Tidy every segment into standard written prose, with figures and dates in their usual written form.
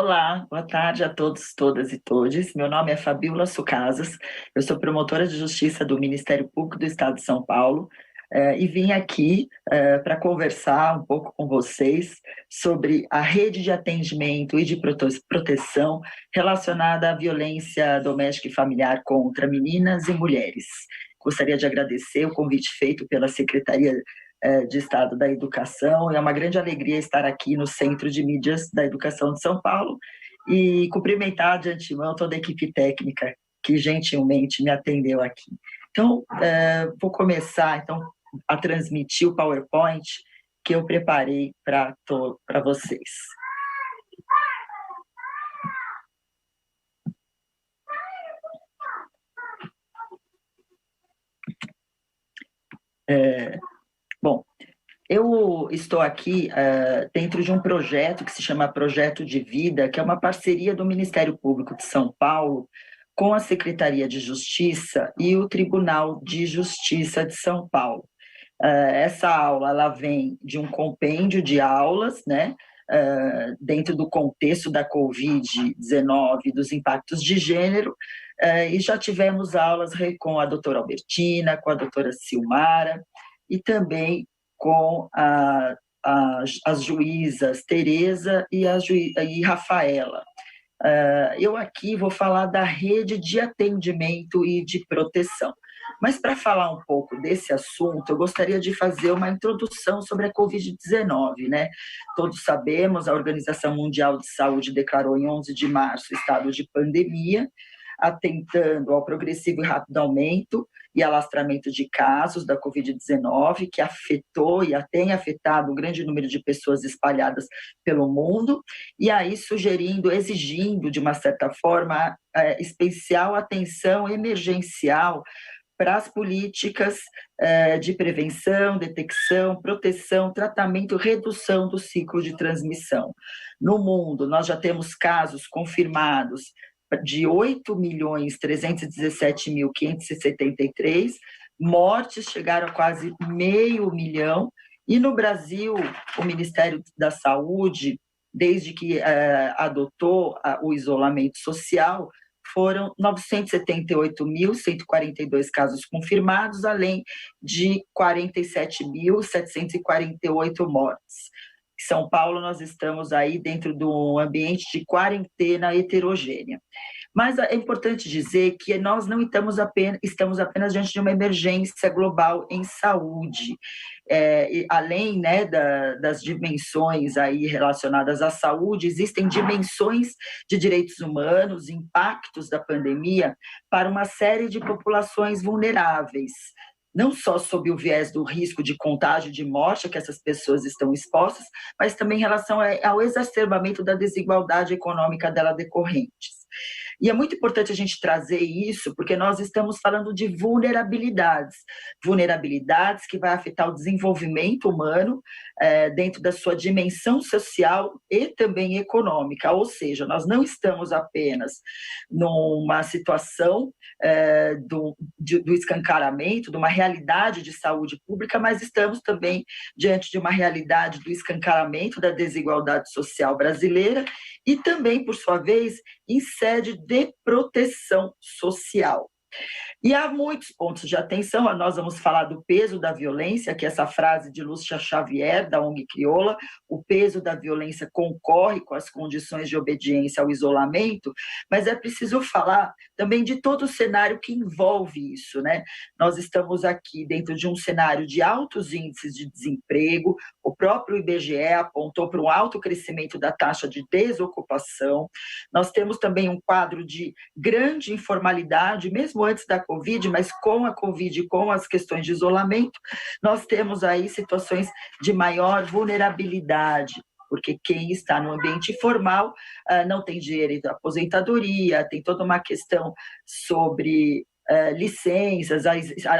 Olá, boa tarde a todos, todas e todes. Meu nome é Fabíola Sucasas, eu sou promotora de justiça do Ministério Público do Estado de São Paulo e vim aqui para conversar um pouco com vocês sobre a rede de atendimento e de proteção relacionada à violência doméstica e familiar contra meninas e mulheres. Gostaria de agradecer o convite feito pela Secretaria de Estado da Educação. É uma grande alegria estar aqui no Centro de Mídias da Educação de São Paulo e cumprimentar de antemão toda a equipe técnica que gentilmente me atendeu aqui. Então, vou começar a transmitir o PowerPoint que eu preparei para vocês. Bom, eu estou aqui dentro de um projeto que se chama Projeto de Vida, que é uma parceria do Ministério Público de São Paulo com a Secretaria de Justiça e o Tribunal de Justiça de São Paulo. Essa aula ela vem de um compêndio de aulas, né, dentro do contexto da Covid-19, dos impactos de gênero, e já tivemos aulas com a doutora Albertina, com a doutora Silmara, e também com as juízas Tereza e Rafaela. Eu aqui vou falar da rede de atendimento e de proteção. Mas para falar um pouco desse assunto, eu gostaria de fazer uma introdução sobre a Covid-19, né? Todos sabemos, a Organização Mundial de Saúde declarou em 11 de março estado de pandemia, atentando ao progressivo e rápido aumento e alastramento de casos da Covid-19, que afetou e tem afetado um grande número de pessoas espalhadas pelo mundo, e aí exigindo, de uma certa forma, especial atenção emergencial para as políticas de prevenção, detecção, proteção, tratamento, redução do ciclo de transmissão. No mundo, nós já temos casos confirmados de 8.317.573, mortes chegaram a quase 500.000, e no Brasil, o Ministério da Saúde, desde que adotou o isolamento social, foram 978.142 casos confirmados, além de 47.748 mortes. Em São Paulo, nós estamos aí dentro de um ambiente de quarentena heterogênea. Mas é importante dizer que nós não estamos apenas diante de uma emergência global em saúde. Além, né, das dimensões aí relacionadas à saúde, existem dimensões de direitos humanos, impactos da pandemia para uma série de populações vulneráveis, não só sob o viés do risco de contágio, de morte a que essas pessoas estão expostas, mas também em relação ao exacerbamento da desigualdade econômica dela decorrentes. E é muito importante a gente trazer isso, porque nós estamos falando de vulnerabilidades que vai afetar o desenvolvimento humano dentro da sua dimensão social e também econômica, ou seja, nós não estamos apenas numa situação do escancaramento, de uma realidade de saúde pública, mas estamos também diante de uma realidade do escancaramento da desigualdade social brasileira e também, por sua vez, em sede de proteção social. E há muitos pontos de atenção. Nós vamos falar do peso da violência, que é essa frase de Lúcia Xavier, da ONG Crioula: o peso da violência concorre com as condições de obediência ao isolamento, mas é preciso falar também de todo o cenário que envolve isso, né? Nós estamos aqui dentro de um cenário de altos índices de desemprego, o próprio IBGE apontou para um alto crescimento da taxa de desocupação, nós temos também um quadro de grande informalidade, mesmo antes da Covid, mas com a Covid e com as questões de isolamento, nós temos aí situações de maior vulnerabilidade, porque quem está no ambiente informal não tem direito à aposentadoria, tem toda uma questão sobre licenças, a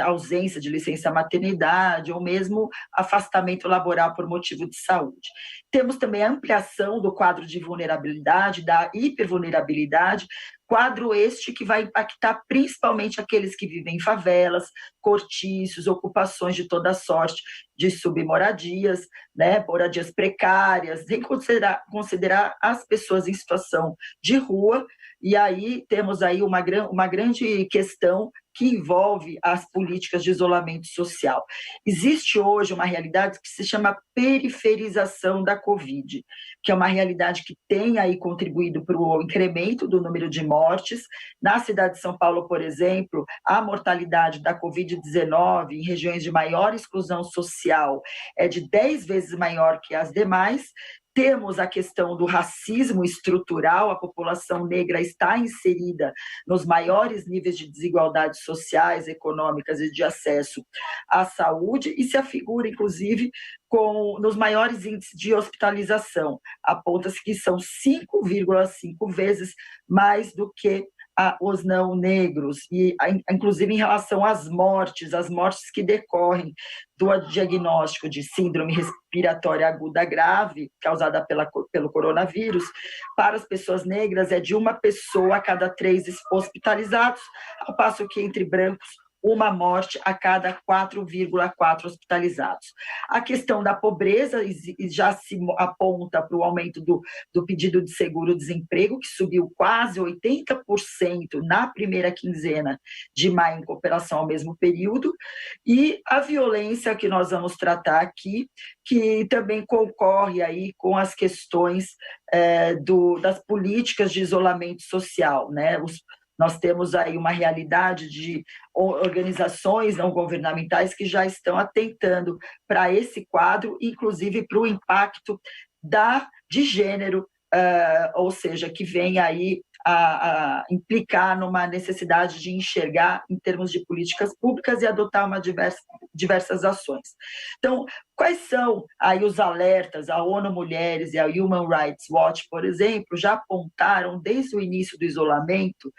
ausência de licença maternidade ou mesmo afastamento laboral por motivo de saúde. Temos também a ampliação do quadro de vulnerabilidade, da hipervulnerabilidade, Quadro este que vai impactar principalmente aqueles que vivem em favelas, cortiços, ocupações de toda sorte, de submoradias, né, moradias precárias, sem considerar as pessoas em situação de rua. E aí temos aí uma grande questão que envolve as políticas de isolamento social. Existe hoje uma realidade que se chama periferização da Covid, que é uma realidade que tem aí contribuído para o incremento do número de mortes. Na cidade de São Paulo, por exemplo, a mortalidade da Covid-19 em regiões de maior exclusão social é de 10 vezes maior que as demais. Temos a questão do racismo estrutural, a população negra está inserida nos maiores níveis de desigualdades sociais, econômicas e de acesso à saúde, e se afigura, inclusive, nos maiores índices de hospitalização. Aponta-se que são 5,5 vezes mais do que os não negros, e inclusive em relação às mortes que decorrem do diagnóstico de síndrome respiratória aguda grave, causada pelo coronavírus, para as pessoas negras é de uma pessoa a cada 3 hospitalizados, ao passo que entre brancos, uma morte a cada 4,4 hospitalizados. A questão da pobreza já se aponta para o aumento do pedido de seguro-desemprego, que subiu quase 80% na primeira quinzena de maio, em comparação ao mesmo período, e a violência que nós vamos tratar aqui, que também concorre aí com as questões das políticas de isolamento social, né? Nós temos aí uma realidade de organizações não governamentais que já estão atentando para esse quadro, inclusive para o impacto de gênero, ou seja, que vem aí a implicar numa necessidade de enxergar em termos de políticas públicas e adotar diversas ações. Então, quais são aí os alertas? A ONU Mulheres e a Human Rights Watch, por exemplo, já apontaram desde o início do isolamento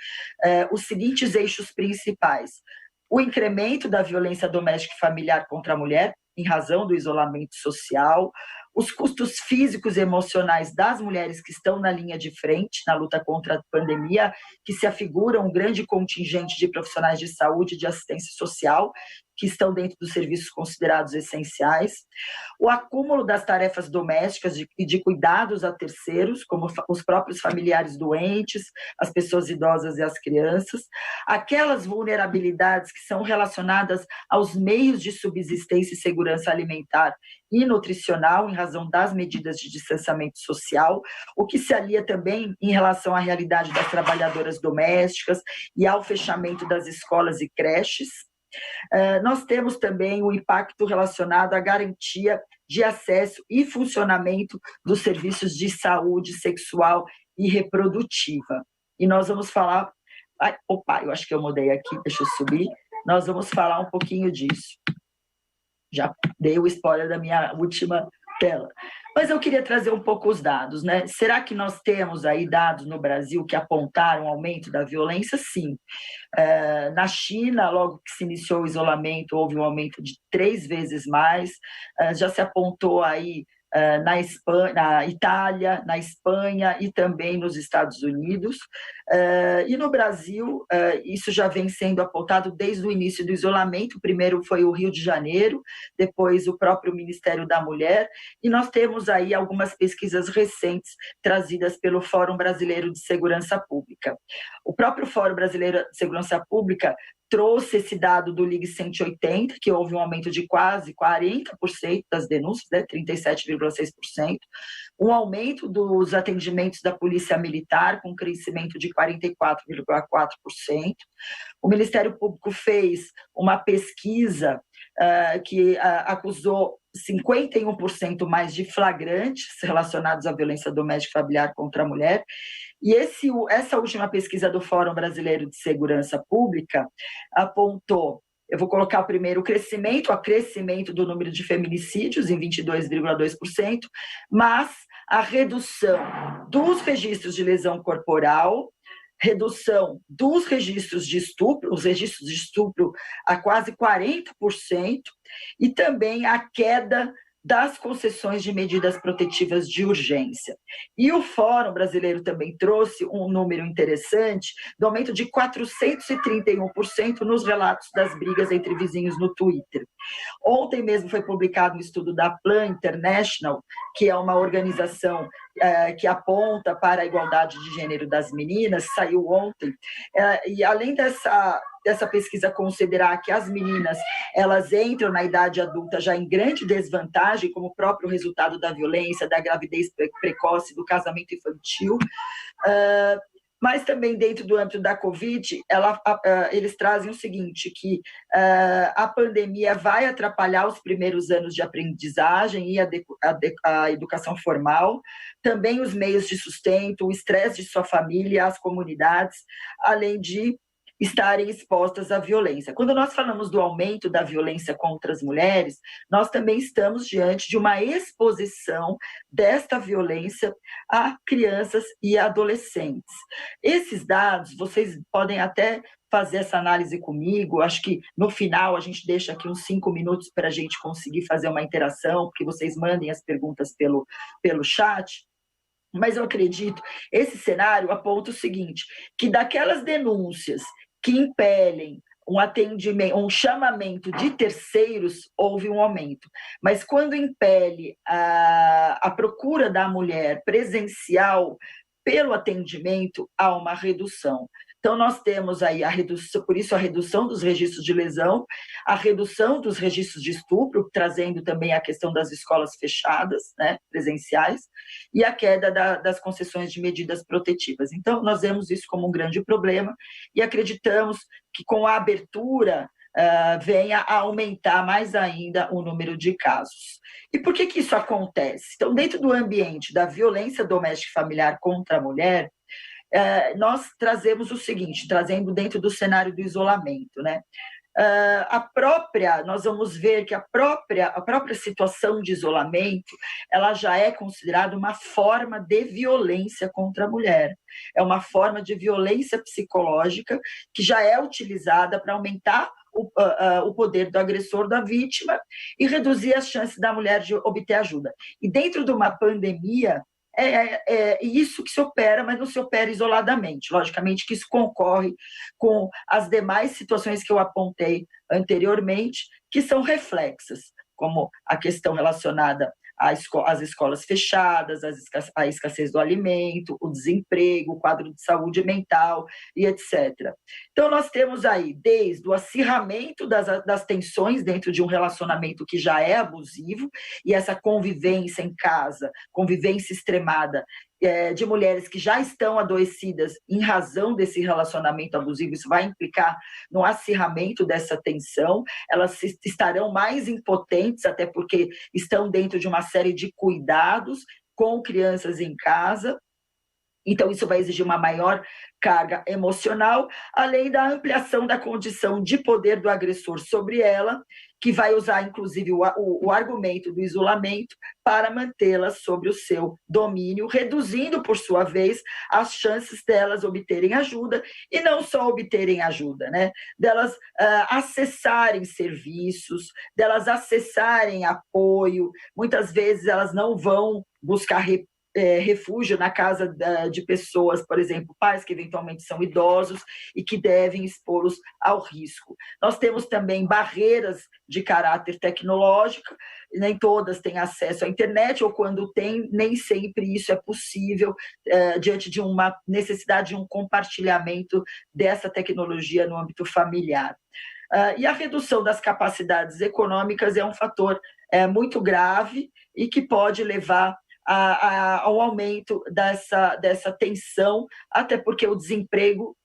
os seguintes eixos principais: o incremento da violência doméstica e familiar contra a mulher, em razão do isolamento social, os custos físicos e emocionais das mulheres que estão na linha de frente na luta contra a pandemia, que se afigura um grande contingente de profissionais de saúde e de assistência social, que estão dentro dos serviços considerados essenciais, o acúmulo das tarefas domésticas e de cuidados a terceiros, como os próprios familiares doentes, as pessoas idosas e as crianças, aquelas vulnerabilidades que são relacionadas aos meios de subsistência e segurança alimentar e nutricional, em razão das medidas de distanciamento social, o que se alia também em relação à realidade das trabalhadoras domésticas e ao fechamento das escolas e creches. Nós temos também o impacto relacionado à garantia de acesso e funcionamento dos serviços de saúde sexual e reprodutiva. E nós vamos falar... eu acho que eu mudei aqui, deixa eu subir. Nós vamos falar um pouquinho disso. Já dei o spoiler da minha última tela. Mas eu queria trazer um pouco os dados, né? Será que nós temos aí dados no Brasil que apontaram um aumento da violência? Sim. Na China, logo que se iniciou o isolamento, houve um aumento de 3 vezes mais. Já se apontou aí na Espanha, na Itália, na Espanha e também nos Estados Unidos. E no Brasil, isso já vem sendo apontado desde o início do isolamento. Primeiro foi o Rio de Janeiro, depois o próprio Ministério da Mulher, e nós temos aí algumas pesquisas recentes trazidas pelo Fórum Brasileiro de Segurança Pública. O próprio Fórum Brasileiro de Segurança Pública trouxe esse dado do Ligue 180, que houve um aumento de quase 40% das denúncias, né, 37,6%, um aumento dos atendimentos da Polícia Militar, com crescimento de 44,4%. O Ministério Público fez uma pesquisa que acusou 51% mais de flagrantes relacionados à violência doméstica e familiar contra a mulher. E essa última pesquisa do Fórum Brasileiro de Segurança Pública apontou, eu vou colocar primeiro o crescimento do número de feminicídios em 22,2%, mas a redução dos registros de lesão corporal, redução dos registros de estupro, os registros de estupro a quase 40%, e também a queda das concessões de medidas protetivas de urgência. E o Fórum Brasileiro também trouxe um número interessante do aumento de 431% nos relatos das brigas entre vizinhos no Twitter. Ontem mesmo foi publicado um estudo da Plan International, que é uma organização que aponta para a igualdade de gênero das meninas, saiu ontem, e além dessa pesquisa considerar que as meninas elas entram na idade adulta já em grande desvantagem, como o próprio resultado da violência, da gravidez precoce, do casamento infantil, mas também dentro do âmbito da Covid, eles trazem o seguinte, que a pandemia vai atrapalhar os primeiros anos de aprendizagem e a educação formal, também os meios de sustento, o estresse de sua família, as comunidades, além de estarem expostas à violência. Quando nós falamos do aumento da violência contra as mulheres, nós também estamos diante de uma exposição desta violência a crianças e adolescentes. Esses dados, vocês podem até fazer essa análise comigo, acho que no final a gente deixa aqui uns 5 minutos para a gente conseguir fazer uma interação, porque vocês mandem as perguntas pelo chat. Mas eu acredito, esse cenário aponta o seguinte, que daquelas denúncias que impelem um atendimento, um chamamento de terceiros, houve um aumento. Mas quando impele a procura da mulher presencial pelo atendimento, há uma redução. Então, nós temos aí a redução, por isso a redução dos registros de lesão, a redução dos registros de estupro, trazendo também a questão das escolas fechadas, né, presenciais, e a queda das concessões de medidas protetivas. Então, nós vemos isso como um grande problema e acreditamos que com a abertura venha a aumentar mais ainda o número de casos. E por que isso acontece? Então, dentro do ambiente da violência doméstica e familiar contra a mulher, nós trazemos o seguinte, trazendo dentro do cenário do isolamento, né? Nós vamos ver que a própria situação de isolamento, ela já é considerada uma forma de violência contra a mulher. É uma forma de violência psicológica que já é utilizada para aumentar o poder do agressor da vítima e reduzir as chances da mulher de obter ajuda. E dentro de uma pandemia, é isso que se opera, mas não se opera isoladamente. Logicamente que isso concorre com as demais situações que eu apontei anteriormente, que são reflexas, como a questão relacionada às escolas fechadas, a escassez do alimento, o desemprego, o quadro de saúde mental e etc. Então, nós temos aí, desde o acirramento das tensões dentro de um relacionamento que já é abusivo, e essa convivência em casa, convivência extremada, de mulheres que já estão adoecidas em razão desse relacionamento abusivo, isso vai implicar no acirramento dessa tensão, elas estarão mais impotentes, até porque estão dentro de uma série de cuidados com crianças em casa. Então, isso vai exigir uma maior carga emocional, além da ampliação da condição de poder do agressor sobre ela, que vai usar, inclusive, o argumento do isolamento para mantê-la sobre o seu domínio, reduzindo, por sua vez, as chances delas obterem ajuda, e não só obterem ajuda, né? Delas acessarem serviços, delas acessarem apoio. Muitas vezes elas não vão buscar refúgio na casa de pessoas, por exemplo, pais que eventualmente são idosos e que devem expô-los ao risco. Nós temos também barreiras de caráter tecnológico, nem todas têm acesso à internet, ou quando tem, nem sempre isso é possível diante de uma necessidade de um compartilhamento dessa tecnologia no âmbito familiar. E a redução das capacidades econômicas é um fator muito grave e que pode levar ao aumento dessa tensão, até porque o desemprego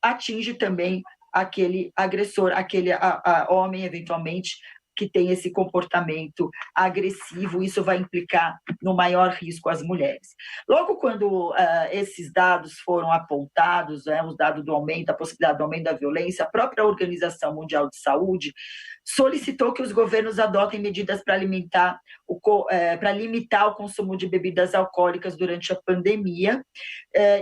atinge também aquele agressor, aquele homem, eventualmente, que tem esse comportamento agressivo, isso vai implicar no maior risco às mulheres. Logo quando esses dados foram apontados, os dados do aumento, a possibilidade do aumento da violência, a própria Organização Mundial de Saúde solicitou que os governos adotem medidas para limitar para limitar o consumo de bebidas alcoólicas durante a pandemia,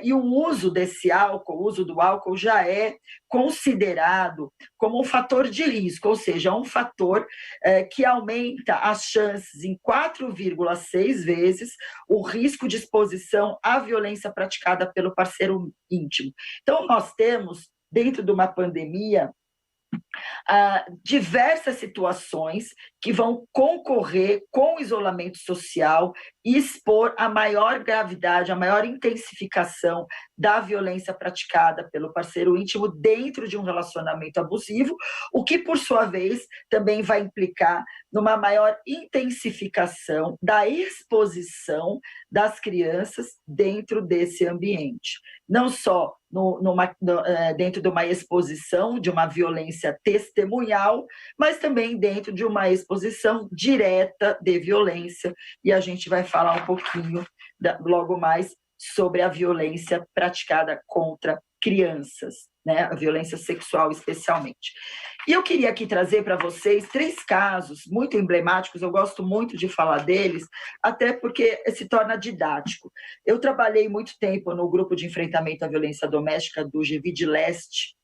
e o uso desse álcool, o uso do álcool já é considerado como um fator de risco, ou seja, um fator que aumenta as chances em 4,6 vezes o risco de exposição à violência praticada pelo parceiro íntimo. Então, nós temos, dentro de uma pandemia, diversas situações que vão concorrer com o isolamento social e expor a maior gravidade, a maior intensificação da violência praticada pelo parceiro íntimo dentro de um relacionamento abusivo, o que, por sua vez, também vai implicar numa maior intensificação da exposição das crianças dentro desse ambiente. Não só dentro de uma exposição de uma violência testemunhal, mas também dentro de uma exposição direta de violência, e a gente vai falar um pouquinho logo mais sobre a violência praticada contra crianças, né? A violência sexual especialmente. E eu queria aqui trazer para vocês 3 casos muito emblemáticos, eu gosto muito de falar deles, até porque se torna didático. Eu trabalhei muito tempo no grupo de enfrentamento à violência doméstica do GVID Leste.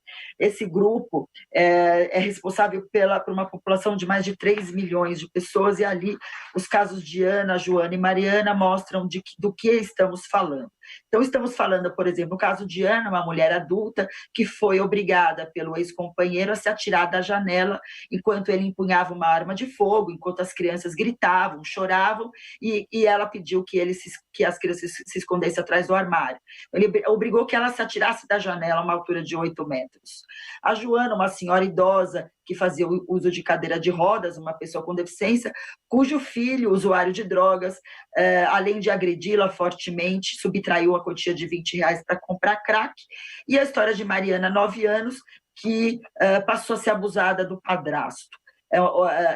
Esse grupo é responsável por uma população de mais de 3 milhões de pessoas, e ali os casos de Ana, Joana e Mariana mostram do que estamos falando. Então, estamos falando, por exemplo, no caso de Ana, uma mulher adulta que foi obrigada pelo ex-companheiro a se atirar da janela enquanto ele empunhava uma arma de fogo, enquanto as crianças gritavam, choravam, e ela pediu que as crianças se escondessem atrás do armário. Ele obrigou que ela se atirasse da janela a uma altura de 8 metros. A Joana, uma senhora idosa que fazia o uso de cadeira de rodas, uma pessoa com deficiência, cujo filho, usuário de drogas, além de agredi-la fortemente, subtraiu a quantia de R$20 para comprar crack. E a história de Mariana, 9 anos, que passou a ser abusada do padrasto.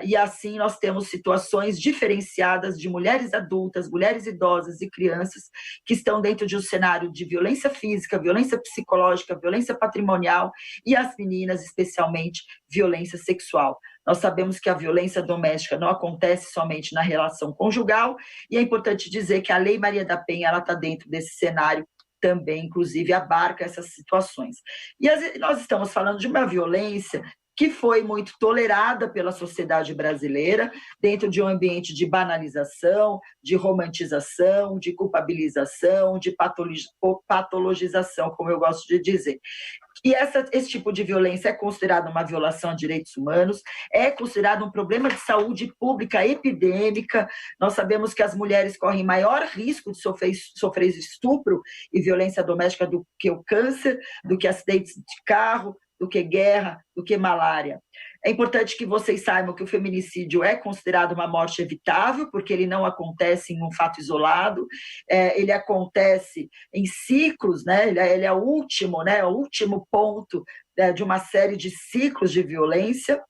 E assim nós temos situações diferenciadas de mulheres adultas, mulheres idosas e crianças que estão dentro de um cenário de violência física, violência psicológica, violência patrimonial, e as meninas, especialmente, violência sexual. Nós sabemos que a violência doméstica não acontece somente na relação conjugal, e é importante dizer que a Lei Maria da Penha está dentro desse cenário também, inclusive, abarca essas situações. E nós estamos falando de uma violência que foi muito tolerada pela sociedade brasileira, dentro de um ambiente de banalização, de romantização, de culpabilização, de patologização, como eu gosto de dizer. E esse tipo de violência é considerado uma violação a direitos humanos, é considerado um problema de saúde pública epidêmica. Nós sabemos que as mulheres correm maior risco de sofrer estupro e violência doméstica do que o câncer, do que acidentes de carro, do que guerra, do que malária. É importante que vocês saibam que o feminicídio é considerado uma morte evitável, porque ele não acontece em um fato isolado, ele acontece em ciclos, né? Ele é o último ponto de uma série de ciclos de violência.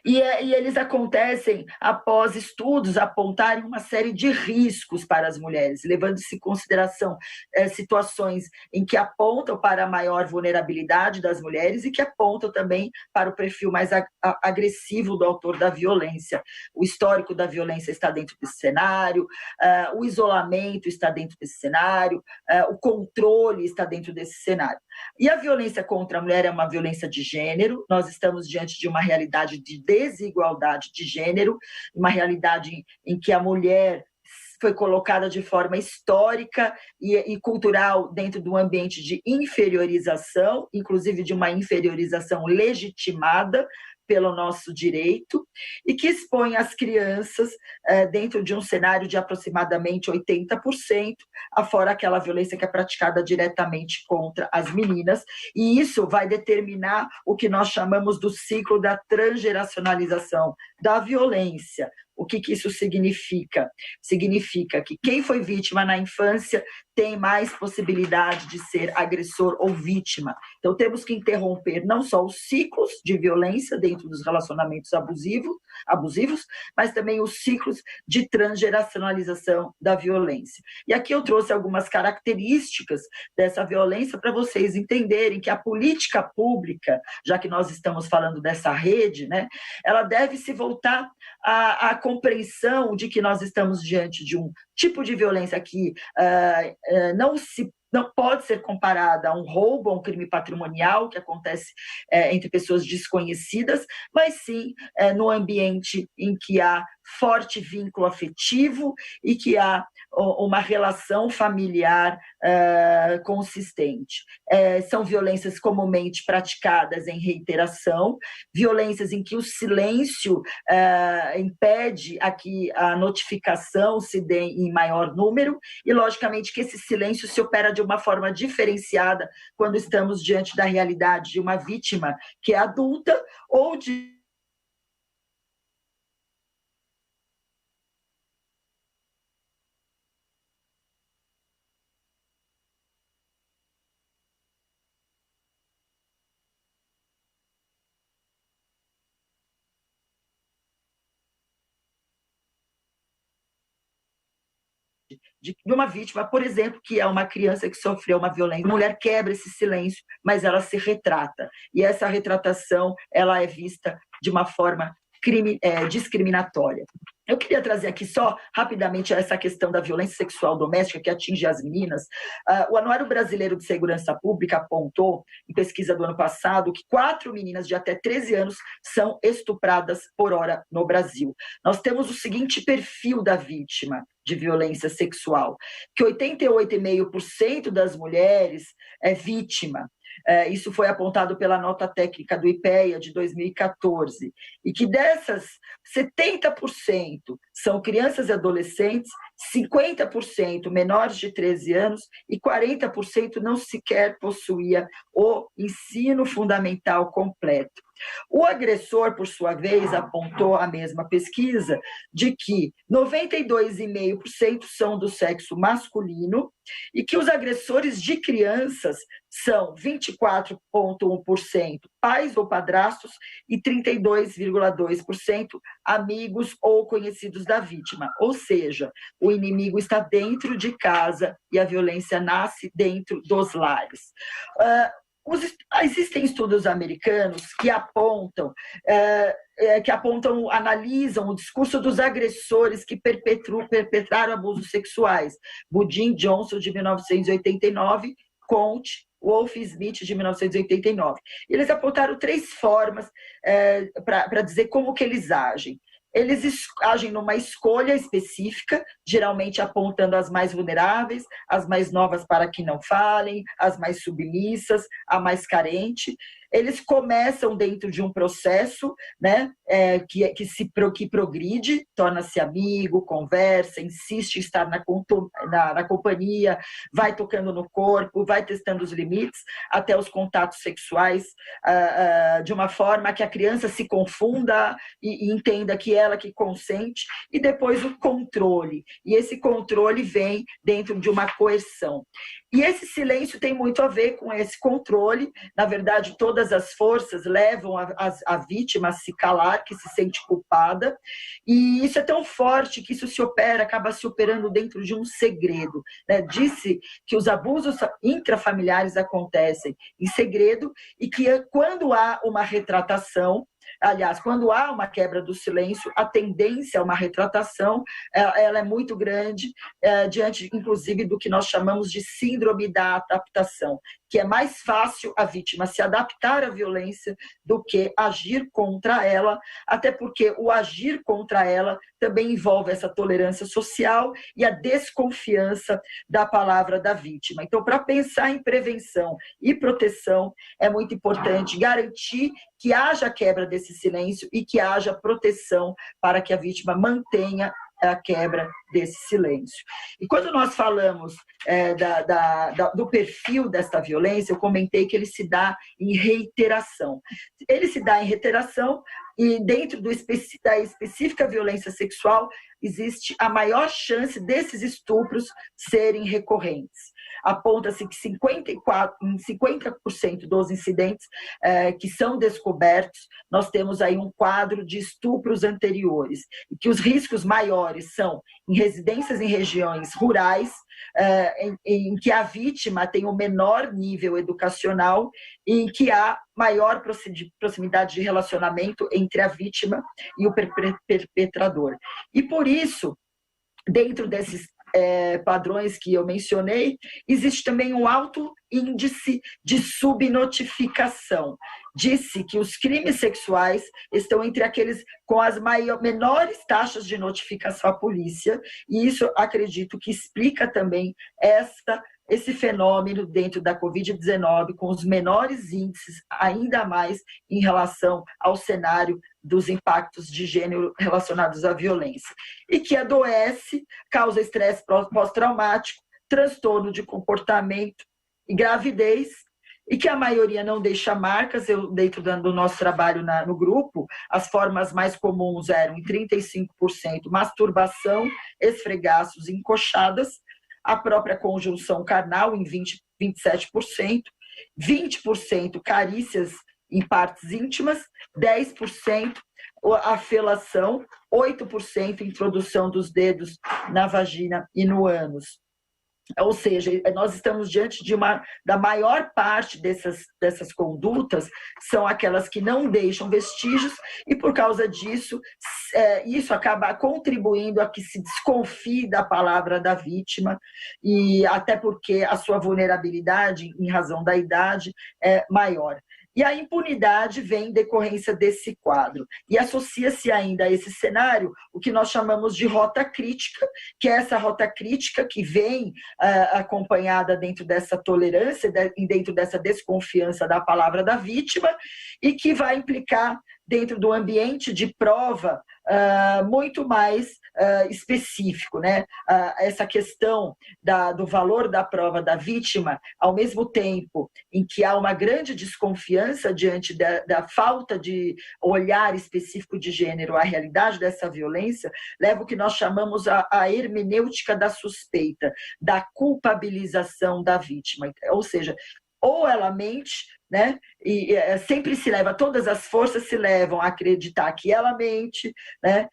E eles acontecem após estudos apontarem uma série de riscos para as mulheres, levando-se em consideração situações em que apontam para a maior vulnerabilidade das mulheres e que apontam também para o perfil mais agressivo do autor da violência. O histórico da violência está dentro desse cenário, o isolamento está dentro desse cenário, o controle está dentro desse cenário. E a violência contra a mulher é uma violência de gênero. Nós estamos diante de uma realidade de desigualdade de gênero, uma realidade em que a mulher foi colocada de forma histórica e cultural dentro de um ambiente de inferiorização, inclusive de uma inferiorização legitimada pelo nosso direito, e que expõe as crianças dentro de um cenário de aproximadamente 80%, afora aquela violência que é praticada diretamente contra as meninas, e isso vai determinar o que nós chamamos do ciclo da transgeracionalização da violência. O que isso significa? Significa que quem foi vítima na infância tem mais possibilidade de ser agressor ou vítima. Então, temos que interromper não só os ciclos de violência dentro dos relacionamentos abusivos, mas também os ciclos de transgeracionalização da violência. E aqui eu trouxe algumas características dessa violência para vocês entenderem que a política pública, já que nós estamos falando dessa rede, né, ela deve se voltar à compreensão de que nós estamos diante de um tipo de violência que não pode ser comparada a um roubo, a um crime patrimonial que acontece entre pessoas desconhecidas, mas sim no ambiente em que há forte vínculo afetivo e que há uma relação familiar consistente. São violências comumente praticadas em reiteração, violências em que o silêncio impede a que a notificação se dê em maior número e, logicamente, que esse silêncio se opera de uma forma diferenciada quando estamos diante da realidade de uma vítima que é adulta ou de uma vítima, por exemplo, que é uma criança que sofreu uma violência. A mulher quebra esse silêncio, mas ela se retrata. E essa retratação ela é vista de uma forma discriminatória. Eu queria trazer aqui só rapidamente essa questão da violência sexual doméstica que atinge as meninas. O Anuário Brasileiro de Segurança Pública apontou, em pesquisa do ano passado, que 4 meninas de até 13 anos são estupradas por hora no Brasil. Nós temos o seguinte perfil da vítima de violência sexual, que 88,5% das mulheres é vítima. Isso foi apontado pela nota técnica do IPEA de 2014, e que dessas 70% são crianças e adolescentes, 50% menores de 13 anos e 40% não sequer possuía o ensino fundamental completo. O agressor, por sua vez, apontou a mesma pesquisa de que 92,5% são do sexo masculino e que os agressores de crianças são 24,1% pais ou padrastos e 32,2% amigos ou conhecidos da vítima. Ou seja, o inimigo está dentro de casa e a violência nasce dentro dos lares. Existem estudos americanos que apontam, analisam o discurso dos agressores que perpetraram abusos sexuais. Budin Johnson, de 1989, Conte, Wolf Smith, de 1989. Eles apontaram 3 formas para dizer como que eles agem. Eles agem numa escolha específica, geralmente apontando as mais vulneráveis, as mais novas para que não falem, as mais submissas, a mais carente. Eles começam dentro de um processo, né, que progride, torna-se amigo, conversa, insiste em estar na companhia, vai tocando no corpo, vai testando os limites, até os contatos sexuais, de uma forma que a criança se confunda e entenda que ela que consente, e depois o controle. E esse controle vem dentro de uma coerção. E esse silêncio tem muito a ver com esse controle. Na verdade, todas as forças levam a vítima a se calar, que se sente culpada. E isso é tão forte que isso acaba se operando dentro de um segredo, né? Disse que os abusos intrafamiliares acontecem em segredo e que quando há uma retratação, aliás, quando há uma quebra do silêncio, a tendência a uma retratação ela é muito grande, diante, inclusive, do que nós chamamos de síndrome da adaptação, que é mais fácil a vítima se adaptar à violência do que agir contra ela, até porque o agir contra ela também envolve essa tolerância social e a desconfiança da palavra da vítima. Então, para pensar em prevenção e proteção, é muito importante garantir que haja quebra desse silêncio e que haja proteção para que a vítima mantenha a quebra desse silêncio. E quando nós falamos do perfil desta violência, eu comentei que ele se dá em reiteração. Ele se dá em reiteração e dentro da específica violência sexual existe a maior chance desses estupros serem recorrentes. aponta-se que 50% dos incidentes que são descobertos, nós temos aí um quadro de estupros anteriores, e que os riscos maiores são em residências em regiões rurais, em que a vítima tem o menor nível educacional e em que há maior proximidade de relacionamento entre a vítima e o perpetrador. E por isso, dentro desses padrões que eu mencionei, existe também um alto índice de subnotificação. Disse que os crimes sexuais estão entre aqueles com as menores taxas de notificação à polícia, e isso acredito que explica também esse fenômeno dentro da Covid-19, com os menores índices, ainda mais em relação ao cenário dos impactos de gênero relacionados à violência. E que adoece, causa estresse pós-traumático, transtorno de comportamento e gravidez, e que a maioria não deixa marcas. Dentro do nosso trabalho no grupo, as formas mais comuns eram em 35% masturbação, esfregaços, encoxadas, a própria conjunção carnal em 27%, 20% carícias em partes íntimas, 10% a felação, 8% introdução dos dedos na vagina e no ânus. Ou seja, nós estamos diante da maior parte dessas condutas são aquelas que não deixam vestígios, e por causa disso, isso acaba contribuindo a que se desconfie da palavra da vítima, e até porque a sua vulnerabilidade, em razão da idade, é maior. E a impunidade vem em decorrência desse quadro. E associa-se ainda a esse cenário o que nós chamamos de rota crítica, que é essa rota crítica que vem acompanhada dentro dessa tolerância, dentro dessa desconfiança da palavra da vítima, e que vai implicar, dentro do ambiente de prova, muito mais específico, né? Essa questão do valor da prova da vítima, ao mesmo tempo em que há uma grande desconfiança diante da falta de olhar específico de gênero à realidade dessa violência, leva o que nós chamamos a hermenêutica da suspeita, da culpabilização da vítima. Ou seja, ou ela mente, né? E sempre todas as forças se levam a acreditar que ela mente, né?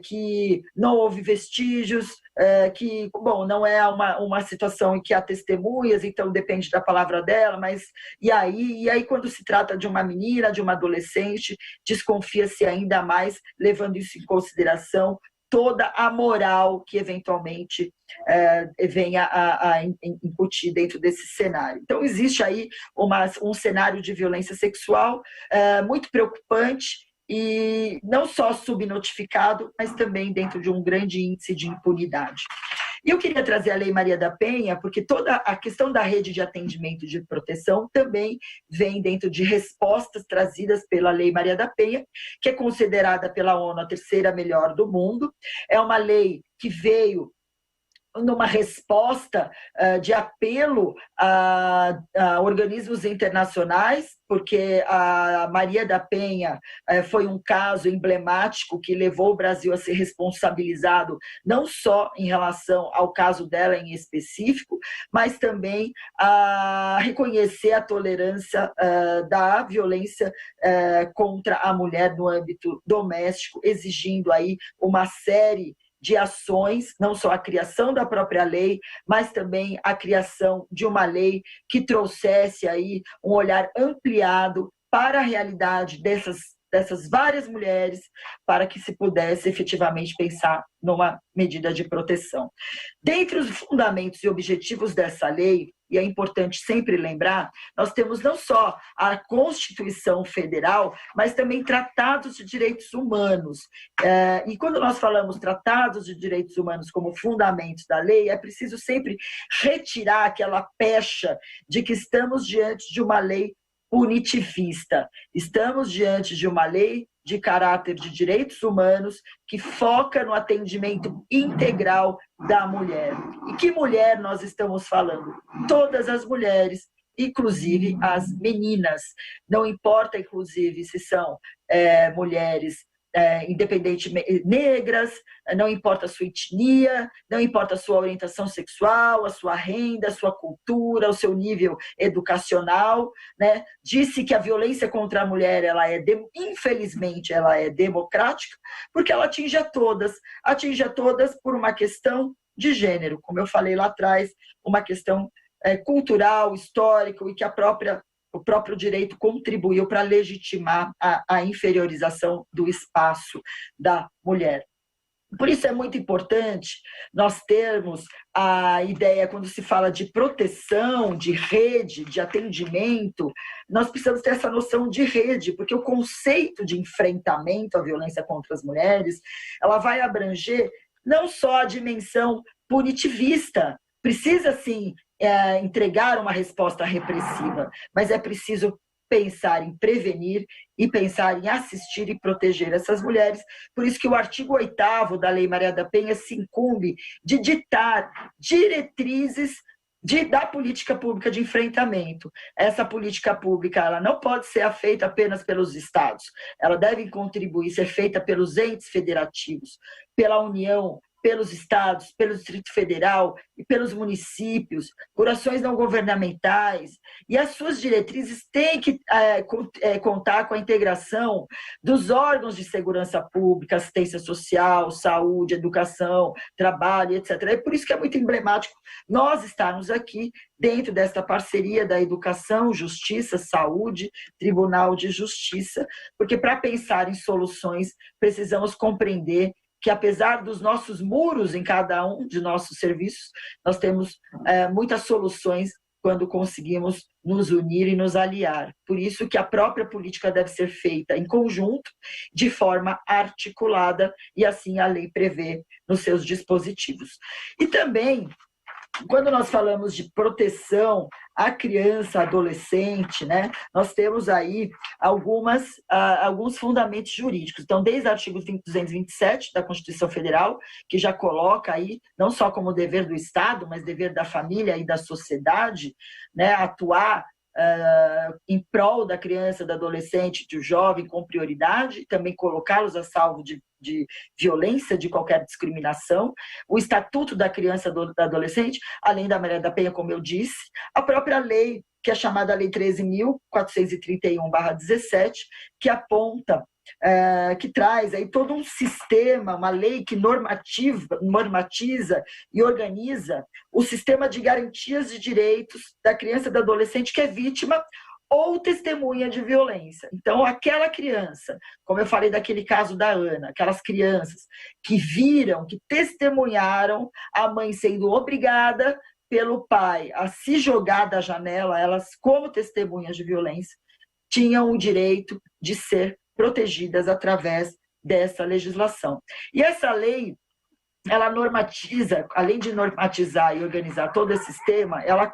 Que não houve vestígios, que, bom, não é uma situação em que há testemunhas, então depende da palavra dela, mas e aí quando se trata de uma menina, de uma adolescente, desconfia-se ainda mais, levando isso em consideração toda a moral que eventualmente venha a incutir dentro desse cenário. Então, existe aí um cenário de violência sexual muito preocupante, e não só subnotificado, mas também dentro de um grande índice de impunidade. E eu queria trazer a Lei Maria da Penha, porque toda a questão da rede de atendimento e de proteção também vem dentro de respostas trazidas pela Lei Maria da Penha, que é considerada pela ONU a terceira melhor do mundo. É uma lei que veio numa resposta de apelo a organismos internacionais, porque a Maria da Penha foi um caso emblemático que levou o Brasil a ser responsabilizado não só em relação ao caso dela em específico, mas também a reconhecer a tolerância da violência contra a mulher no âmbito doméstico, exigindo aí uma série de ações, não só a criação da própria lei, mas também a criação de uma lei que trouxesse aí um olhar ampliado para a realidade dessas várias mulheres, para que se pudesse efetivamente pensar numa medida de proteção. Dentre os fundamentos e objetivos dessa lei, e é importante sempre lembrar, nós temos não só a Constituição Federal, mas também tratados de direitos humanos. E quando nós falamos tratados de direitos humanos como fundamentos da lei, é preciso sempre retirar aquela pecha de que estamos diante de uma lei punitivista. Estamos diante de uma lei de caráter de direitos humanos que foca no atendimento integral da mulher. E que mulher nós estamos falando? Todas as mulheres, inclusive as meninas. Não importa, inclusive, se são mulheres independentemente negras, não importa a sua etnia, não importa a sua orientação sexual, a sua renda, a sua cultura, o seu nível educacional, né? Disse que a violência contra a mulher, infelizmente, ela é democrática, porque ela atinge a todas por uma questão de gênero, como eu falei lá atrás, uma questão cultural, histórico, e que o próprio direito contribuiu para legitimar a inferiorização do espaço da mulher. Por isso é muito importante nós termos a ideia, quando se fala de proteção, de rede, de atendimento, nós precisamos ter essa noção de rede, porque o conceito de enfrentamento à violência contra as mulheres, ela vai abranger não só a dimensão punitivista, precisa sim entregar uma resposta repressiva, mas é preciso pensar em prevenir e pensar em assistir e proteger essas mulheres. Por isso que o artigo 8º da Lei Maria da Penha se incumbe de ditar diretrizes da política pública de enfrentamento. Essa política pública, ela não pode ser feita apenas pelos estados, ela deve contribuir, ser feita pelos entes federativos, pela União, pelos estados, pelo Distrito Federal e pelos municípios, por ações não governamentais, e as suas diretrizes têm que contar com a integração dos órgãos de segurança pública, assistência social, saúde, educação, trabalho, etc. É por isso que é muito emblemático nós estarmos aqui dentro desta parceria da educação, justiça, saúde, Tribunal de Justiça, porque para pensar em soluções precisamos compreender que apesar dos nossos muros em cada um de nossos serviços, nós temos muitas soluções quando conseguimos nos unir e nos aliar. Por isso que a própria política deve ser feita em conjunto, de forma articulada, e assim a lei prevê nos seus dispositivos. E também, quando nós falamos de proteção à criança, adolescente, né, nós temos aí alguns fundamentos jurídicos. Então, desde o artigo 227 da Constituição Federal, que já coloca aí, não só como dever do Estado, mas dever da família e da sociedade, né, atuar em prol da criança, do adolescente, do jovem com prioridade, também colocá-los a salvo de violência, de qualquer discriminação, o Estatuto da Criança e do Adolescente, além da Maria da Penha, como eu disse, a própria lei, que é chamada Lei 13.431/17, que aponta, que traz aí todo um sistema, uma lei que normatiza e organiza o sistema de garantias de direitos da criança e do adolescente que é vítima ou testemunha de violência. Então, aquela criança, como eu falei daquele caso da Ana, aquelas crianças que viram, que testemunharam a mãe sendo obrigada pelo pai a se jogar da janela, elas, como testemunhas de violência, tinham o direito de ser protegidas através dessa legislação. E essa lei, ela normatiza, além de normatizar e organizar todo esse sistema, ela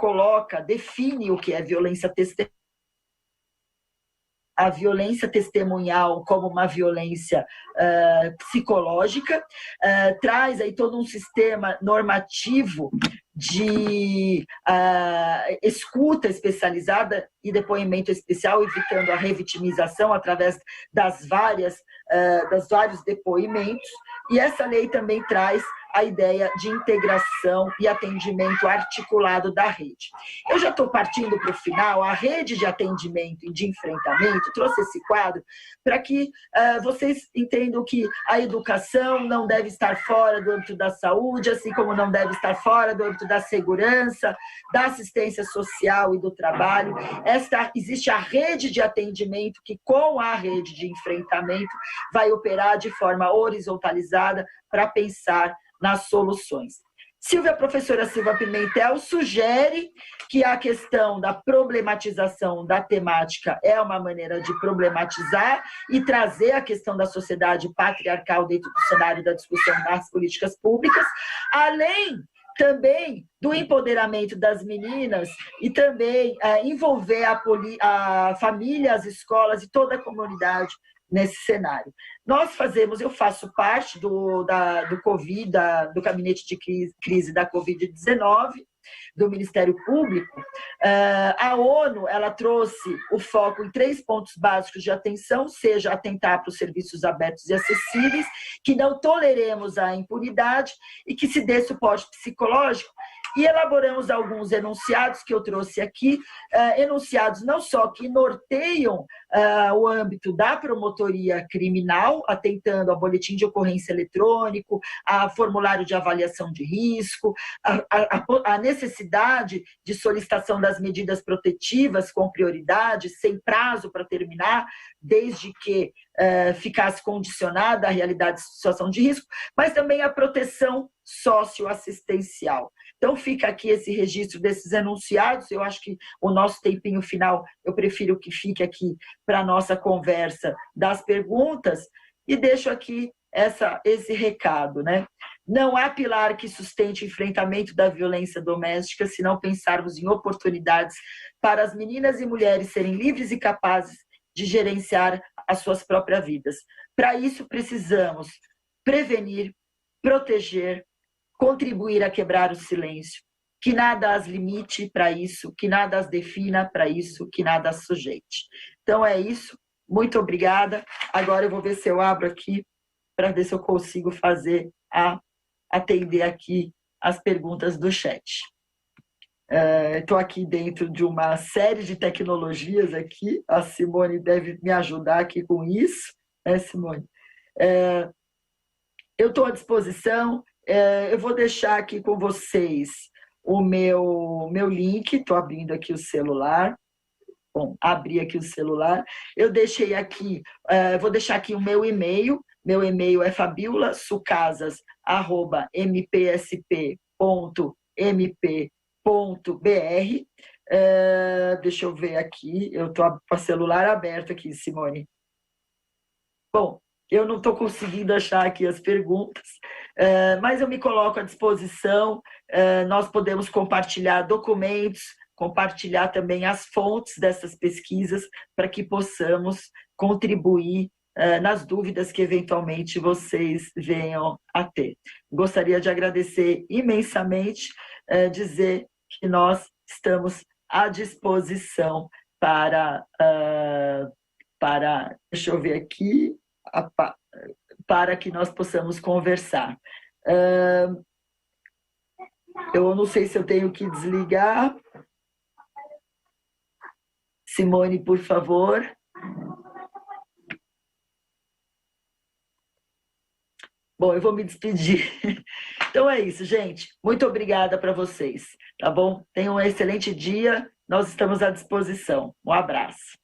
define o que é violência testemunhal. A violência testemunhal como uma violência psicológica, traz aí todo um sistema normativo de escuta especializada e depoimento especial, evitando a revitimização através dos vários depoimentos. E essa lei também traz a ideia de integração e atendimento articulado da rede. Eu já estou partindo para o final. A rede de atendimento e de enfrentamento trouxe esse quadro para que vocês entendam que a educação não deve estar fora do âmbito da saúde, assim como não deve estar fora do âmbito da segurança, da assistência social e do trabalho. Existe a rede de atendimento que, com a rede de enfrentamento, vai operar de forma horizontalizada para pensar nas soluções. A professora Silvia Pimentel sugere que a questão da problematização da temática é uma maneira de problematizar e trazer a questão da sociedade patriarcal dentro do cenário da discussão das políticas públicas, além também do empoderamento das meninas e também envolver a família, as escolas e toda a comunidade nesse cenário. Eu faço parte do Gabinete de Crise da Covid-19, do Ministério Público, a ONU ela trouxe o foco em 3 pontos básicos de atenção, seja atentar para os serviços abertos e acessíveis, que não toleremos a impunidade e que se dê suporte psicológico, e elaboramos alguns enunciados que eu trouxe aqui, enunciados não só que norteiam o âmbito da promotoria criminal, atentando ao boletim de ocorrência eletrônico, a formulário de avaliação de risco, a necessidade de solicitação das medidas protetivas com prioridade, sem prazo para terminar, desde que ficasse condicionada à realidade de situação de risco, mas também a proteção socioassistencial. Então, fica aqui esse registro desses enunciados. Eu acho que o nosso tempinho final, eu prefiro que fique aqui para a nossa conversa das perguntas, e deixo aqui esse recado, né? Não há pilar que sustente o enfrentamento da violência doméstica se não pensarmos em oportunidades para as meninas e mulheres serem livres e capazes de gerenciar as suas próprias vidas. Para isso, precisamos prevenir, proteger, contribuir a quebrar o silêncio, que nada as limite para isso, que nada as defina para isso, que nada as sujeite. Então é isso, muito obrigada. Agora eu vou ver se eu abro aqui para ver se eu consigo atender aqui as perguntas do chat. Estou aqui dentro de uma série de tecnologias aqui, a Simone deve me ajudar aqui com isso, né, Simone? Eu estou à disposição. Eu vou deixar aqui com vocês o meu link. Estou abrindo aqui o celular. Bom, abri aqui o celular. Eu deixei aqui, vou deixar aqui o meu e-mail. Meu e-mail é fabiula.sucasas@mpsp.mp.br. Deixa eu ver aqui. Eu estou com o celular aberto aqui, Simone. Bom, eu não estou conseguindo achar aqui as perguntas, mas eu me coloco à disposição. Nós podemos compartilhar documentos, compartilhar também as fontes dessas pesquisas para que possamos contribuir nas dúvidas que eventualmente vocês venham a ter. Gostaria de agradecer imensamente, dizer que nós estamos à disposição deixa eu ver aqui, para que nós possamos conversar. Eu não sei se eu tenho que desligar. Simone, por favor. Bom, eu vou me despedir. Então é isso, gente. Muito obrigada para vocês, tá bom? Tenham um excelente dia. Nós estamos à disposição. Um abraço.